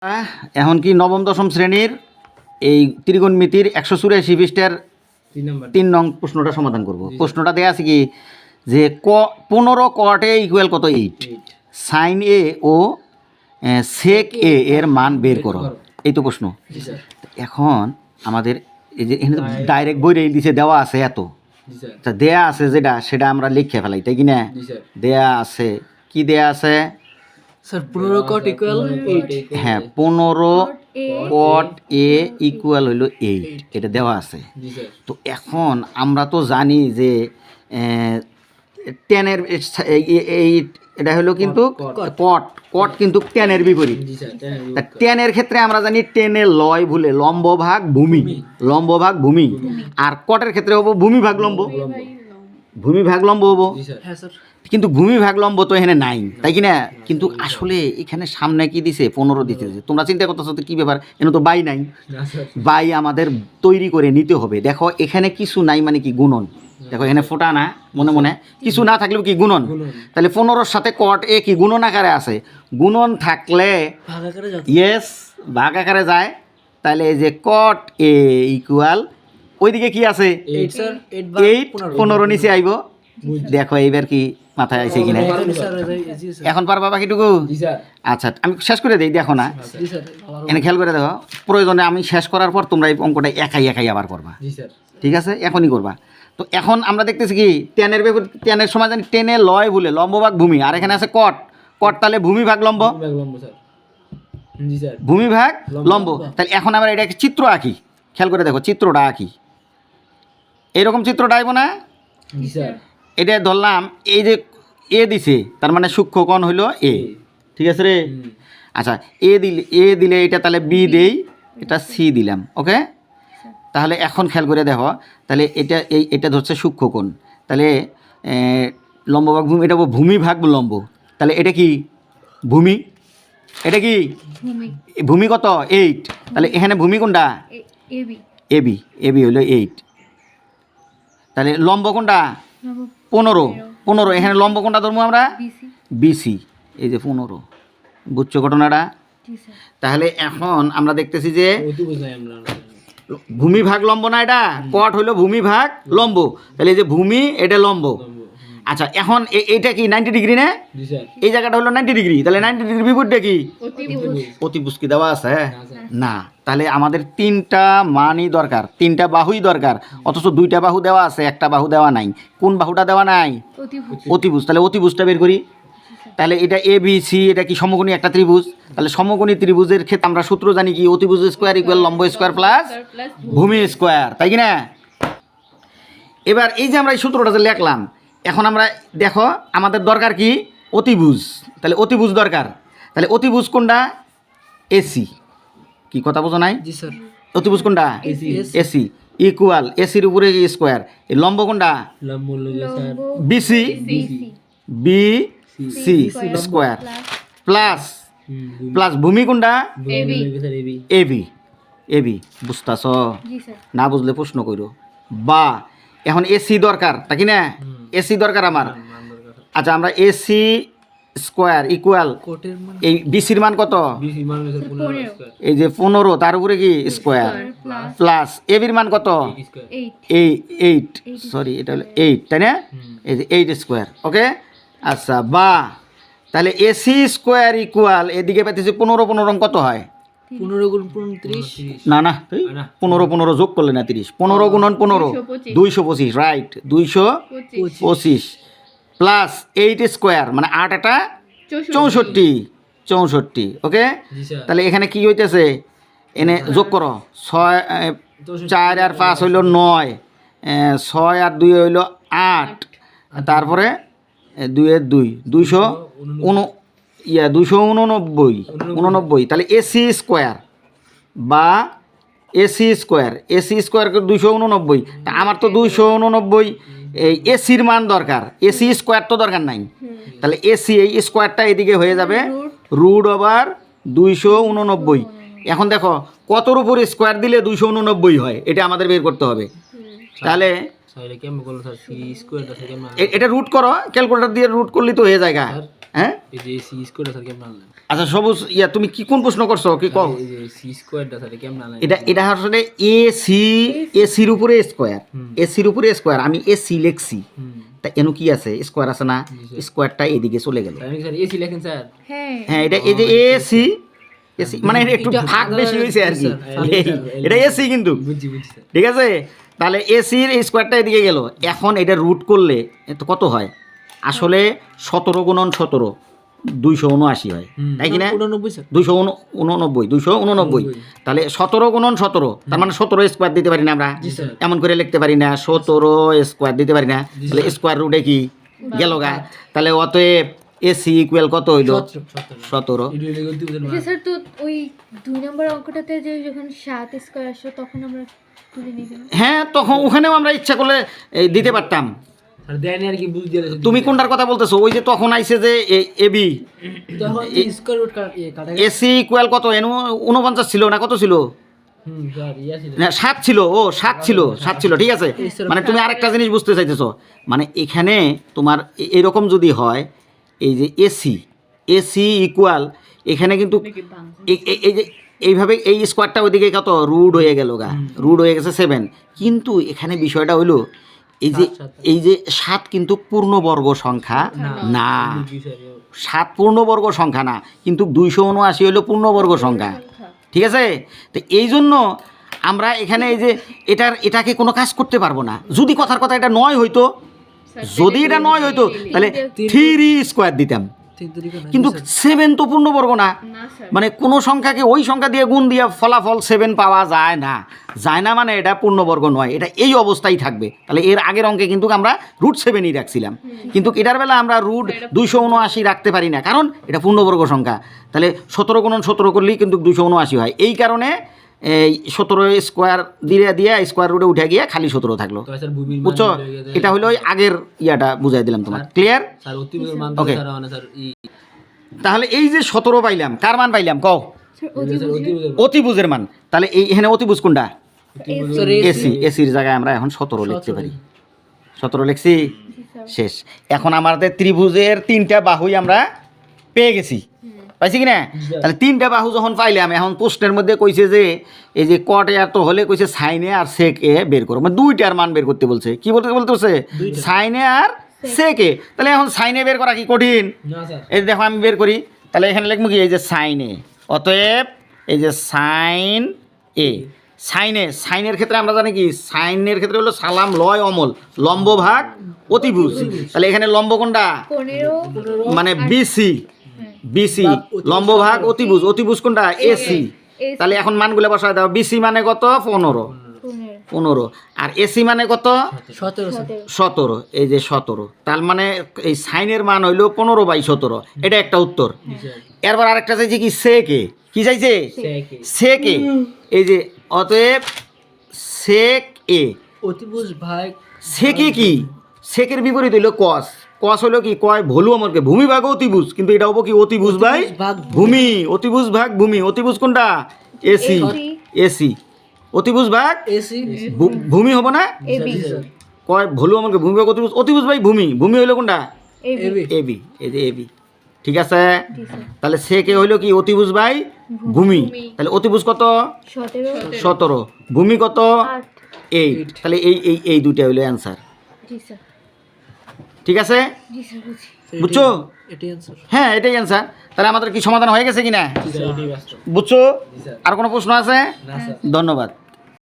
এখন কি নবম দশম শ্রেণীর এই ত্রিকোণমিতির 184 পৃষ্ঠার 3 নং প্রশ্নটা সমাধান করব। প্রশ্নটা দেয়া আছে কি যে 15 cot a ইকুয়াল কত 8, সাইন এ ও সেক এ এর মান বের করো, এই তো প্রশ্ন। এখন আমাদের এই যে এখানে ডাইরেক্ট বই দিছে, দেওয়া আছে এত, দেয়া আছে যেটা সেটা আমরা লিখে ফেলাই, তাই কি না? দেয়া আছে কি দেয়া আছে স্যার 15 cot ইকুয়াল 8। হ্যাঁ 15 cot a ইকুয়াল হইল 8, এটা দেওয়া আছে। তো এখন আমরা তো জানি যে টেনের এটা হলো কিন্তু কট কিন্তু টেনের বিপরীত। টেনের ক্ষেত্রে আমরা জানি টেনে লয় ভুলে লম্ব ভাগ ভূমি, লম্ব ভাগ ভূমি, আর কটের ক্ষেত্রে হবো ভূমি ভাগ লম্ব, ভূমি ভাগ লম্ব হবো। কিন্তু ভূমি ভাগ লম্ব তো এখানে নাই, তাই কি না? কিন্তু আসলে এখানে সামনে কি দিছে 15 দিতে। তোমরা চিন্তা করতেছো তো কি ব্যাপার, এখানে তো বাই নাই, বাই আমাদের তৈরি করে নিতে হবে। দেখো এখানে কিছু নাই মানে কি গুণন, দেখো এখানে ফোটা না, মনে মনে কিছু না থাকলেও কি গুণন। তাহলে 15-র সাথে কট এ কি গুণন আকারে আছে, গুণন থাকলে ইয়েস ভাগ আকারে যায়। তাহলে এই যে কট এ ইকুয়াল ওইদিকে কি আছে 8, 15 নিচে আইব। দেখো এইবার কি মাথায় আইছে কিনা, এখন পারবা বাকিটুকু? আচ্ছা আমি শেষ করে দিই, দেখো না এনে খেয়াল করে দেখো, প্রয়োজনে আমি শেষ করার পর তোমরা এই অঙ্কটা একাই আবার করবা, ঠিক আছে? এখনই করবা। তো এখন আমরা দেখতেছি কি টেনের সময় জানি টেনে লয় ভুলে লম্ব ভাগ ভূমি, আর এখানে আছে কট, তাহলে ভূমি ভাগ লম্ব, ভূমি ভাগ লম্ব। তাহলে এখন আমরা এটা চিত্র আঁকি, খেয়াল করে দেখো চিত্রটা আঁকি, এইরকম চিত্রটা আইব না? এটা ধরলাম এই যে এ দিছে, তার মানে সূক্ষ্মকোণ হইল এ, ঠিক আছে রে? আচ্ছা এ দিলে এটা তাহলে বি দেই, এটা সি দিলাম, ওকে? তাহলে এখন খেয়াল করে দেখো, তাহলে এটা ধরছে সূক্ষ্মকোণ, তাহলে লম্ব ভাগ ভূমি, এটা ভূমি ভাগ লম্ব, তাহলে এটা কি ভূমি, এটা কি ভূমি কত 8, তাহলে এখানে ভূমি কোনটা এবি হইল 8, তাহলে লম্ব কোনটা 15, এখানে লম্ব কোনটা ধরবো আমরা বিসি, এই যে 15, বুঝছো ঘটনাটা? তাহলে এখন আমরা দেখতেছি যে ভূমি ভাগ লম্ব না, এটা কট হইলো ভূমি ভাগ লম্ব, তাহলে এই যে ভূমি এটা লম্ব। আচ্ছা এখন এইটা কি 90 ডিগ্রি না, এই জায়গাটা হলো 90 ডিগ্রি, তাহলে 90 ডিগ্রি বিপরীতটা কি অতিভুজ, কি দেওয়া আছে না? তাহলে আমাদের 3টা মানই দরকার, 3টা বাহুই দরকার, অথচ 2টা বাহু দেওয়া আছে, একটা বাহু দেওয়া নাই। কোন বাহুটা দেওয়া নাই? অতিভুজ। তাহলে অতিভুজটা বের করি। তাহলে এটা এ বি সি, এটা কি সমকোণী একটা ত্রিভুজ, তাহলে সমকোণী ত্রিভুজের ক্ষেত্রে আমরা সূত্র জানি কি অতিভুজ স্কোয়ার ইকুয়াল লম্ব স্কোয়ার প্লাস ভূমি স্কোয়ার, তাই কি না? এবার এই যে আমরা এই সূত্রটা যে লিখলাম, এখন আমরা দেখো আমাদের দরকার কি অতিভুজ, তাহলে অতিভুজ দরকার। তাহলে অতিভুজ কোনটা? এসি, কি কথা বোঝো নাই? অতিভুজ কোনটা? এসি ইকুয়াল এসির উপরে স্কোয়ার, এই লম্ব কোনটা? বিসি, বিসি স্কোয়ার প্লাস ভূমি কোনটা? এবি। বুঝতাছ? না বুঝলে প্রশ্ন করো বা। এখন এসি দরকার, তাই না? এসি দরকার আমার। আচ্ছা আমরা এসি স্কোয়ার ইকুয়াল এই বিসির মান কত? এই যে 15, তার উপরে কি স্কোয়ার প্লাস এবির মান কত? 8, সরি এটা হলো 8, তাই না? এই যে 8 স্কোয়ার, ওকে? আচ্ছা বা তাহলে এসি স্কোয়ার ইকুয়াল এদিকে পাইতেছি 15 কত হয়? 15 গুণ 35, না 15 যোগ করলে না 30, 15 গুণন 15 225, রাইট 225 প্লাস 8 স্কোয়ার মানে 8 এটা 64, ওকে? তাহলে এখানে কি হইতেছে, এনে যোগ করো, 4 আর 5 হইল 9, 6 আর 2 হইল 8, তারপরে 2 এর 2 289, তাহলে এসি স্কোয়ার বা এসি স্কোয়ার 289, আমার তো 289 এই এসির মান দরকার, এসি স্কোয়ার তো দরকার নাই। তাহলে এসি এই স্কোয়ারটা এদিকে হয়ে যাবে √289। এখন দেখো কতর উপর স্কোয়ার দিলে 289 হয়, এটা আমাদের বের করতে হবে। তাহলে এটা রুট করো, ক্যালকুলেটর দিয়ে রুট করলে তো হয়ে যায়। হ্যাঁ এই যে সি স্কোয়ারটা স্যার কেমন আনলেন আচ্ছা সবুজ ইয়া তুমি কি কোন প্রশ্ন করছো কি কও এই যে সি স্কোয়ারটা স্যার কেমন আনলেন এটা আসলে এসির উপরে স্কোয়ার এসির উপরে স্কোয়ার আমি এসি লিখছি তা এনু কি আছে স্কোয়ার আছে না স্কোয়ারটা এদিকে চলে গেল আমি স্যার এসি লেখেন স্যার হ্যাঁ এটা এই যে এসি এসি মানে এটা একটু ভাগ বেশি হয়েছে আর কি এটা এসি কিন্তু বুঝছি স্যার ঠিক আছে তাহলে এসির স্কোয়ারটা এদিকে গেল এখন এটা রুট করলে তো কত হয় আসলে 17 গুণন 17 279 হয় তাই কি না 89 স্যার 289 তাহলে 17 গুণন 17 তার মানে 17 স্কোয়ার দিতে পারি না আমরা এমন করে লিখতে পারি না 17 স্কোয়ার দিতে পারি না তাহলে স্কোয়ার রুটে কি গেল গা তাহলে অতএব এসি ইকুয়াল কত হইল 17 স্যার তো ওই 2 নম্বর অঙ্কটাতে যে যখন 7 স্কয়ার আসলো তখন আমরা তুলে নিলাম হ্যাঁ তখন ওখানেও আমরা ইচ্ছা করলে দিতে পারতাম স্যার দেন আর কি বুঝ দিয়ে তুমি কোনটার কথা বলতেছো ওই যে তখন আইছে যে এবি তখন স্কয়ার রুট কাটা এসি ইকুয়াল কত এনু 49 ছিল না কত ছিল স্যার ইয়া ছিল না 7 ছিল ও 7 ছিল ঠিক আছে মানে তুমি আরেকটা জিনিস বুঝতে চাইতেছো মানে এখানে তোমার এরকম যদি হয় এই যে এসি ইকুয়াল এখানে কিন্তু এই যে এইভাবে এই স্কোয়ারটা ওইদিকে কত রুট হয়ে গেল গা রুট হয়ে গেছে 7 কিন্তু এখানে বিষয়টা হইলো এই যে 7 কিন্তু পূর্ণবর্গ সংখ্যা না 7 পূর্ণবর্গ সংখ্যা না কিন্তু 279 হলো পূর্ণবর্গ সংখ্যা ঠিক আছে তো এই জন্য আমরা এখানে এই যে এটাকে কোনো কাজ করতে পারবো না যদি কথার কথা এটা 9 হইতো যদি এটা 9 হইতো তাহলে 3 স্কোয়ার দিতাম কিন্তু 7 তো পূর্ণবর্গ না মানে কোনো সংখ্যাকে ওই সংখ্যা দিয়ে গুণ দিয়ে ফলাফল 7 পাওয়া যায় না মানে এটা পূর্ণবর্গ নয় এটা এই অবস্থায় থাকবে তাহলে এর আগের অঙ্কে কিন্তু আমরা রুট 7ই রাখছিলাম কিন্তু এটার বেলা আমরা রুট 279 রাখতে পারি না কারণ এটা পূর্ণবর্গ সংখ্যা তাহলে 17 গুণন 17 করলেই কিন্তু 279 হয় এই কারণে এই 17 স্কোয়ার দিয়ে স্কোয়ার রুটে উঠে গিয়ে খালি 17 থাকলো বুঝছো এটা হলো ওই আগের ইয়াটা বুঝাই দিলাম তোমার ক্লিয়ার স্যার অতিবের মান ওকে স্যার মানে স্যার তাহলে এই যে 17 পাইলাম কার মান পাইলাম কও অতিভুজের মান তাহলে এই এখানে অতিভুজ কোনটা এসির জায়গায় আমরা এখন 17 লিখতে পারি 17 লিখছি শেষ এখন আমাদের ত্রিভুজের 3টা বাহুই আমরা পেয়ে গেছি পাইছি কি না তাহলে 3টা বাহু যখন পাইলাম এখন প্রশ্নের মধ্যে কইছে যে এই যে কট এ তো হলে কইছে সাইনে আর সেক এ বের করো মানে দুইটার মান বের করতে বলছে কি বলতে বলছে সাইনে আর সেক এ তাহলে এখন সাইনে বের করা কি কঠিন না স্যার এই দেখো আমি বের করি তাহলে এখানে লিখবো কি এই যে সাইনে অতএব এই যে সাইন এ সাইনের ক্ষেত্রে আমরা জানি কি সাইনের ক্ষেত্রে হলো সালাম লয় অমল লম্ব ভাগ অতিভুজ তাহলে এখানে লম্ব কোনটা 15 মানে বিসি লম্ব ভাগ অতিভুজ কোনটা এসি তাহলে এখন মানগুলো বসায় দাও বিসি মানে কত 15 আর এসি মানে কত 17 এই যে 17 তার মানে এই সাইনের মান হইলো 15/17 এটা একটা উত্তর এরপর আরেকটা চাইছে কি সেকে কি চাইছে সেকে এই যে অতএব সেক এ অতিভুজ ভাগ সেকে কি সেকের বিপরীত হইলো কস হলো কি কয় ভলু আমাকে ভূমি ভাগ অতিভুজ কিন্তু এটা হবো কি অতিভুজ বাই ভূমি অতিভুজ ভাগ ভূমি অতিভুজ কোনটা এসি অতিভুজ ভাগ এসি ভূমি হবো না এবি কয় ভলু আমাকে ভূমি ভাগ অতিভুজ বাই ভূমি হইলো কোনটা এবি এবি এই যে এবি ঠিক আছে তাহলে সেকে হইলো কি অতিভুজ বাই ভূমি তাহলে অতিভুজ কত 17 ভূমি কত 8 তাহলে এই দুইটা হইলো অ্যান্সার ঠিক আছে বুঝছো এটাই आंसर হ্যাঁ এটাই অ্যান্সার তাহলে আমাদের কি সমাধান হয়ে গেছে কিনা বুঝছো আর কোনো প্রশ্ন আছে ধন্যবাদ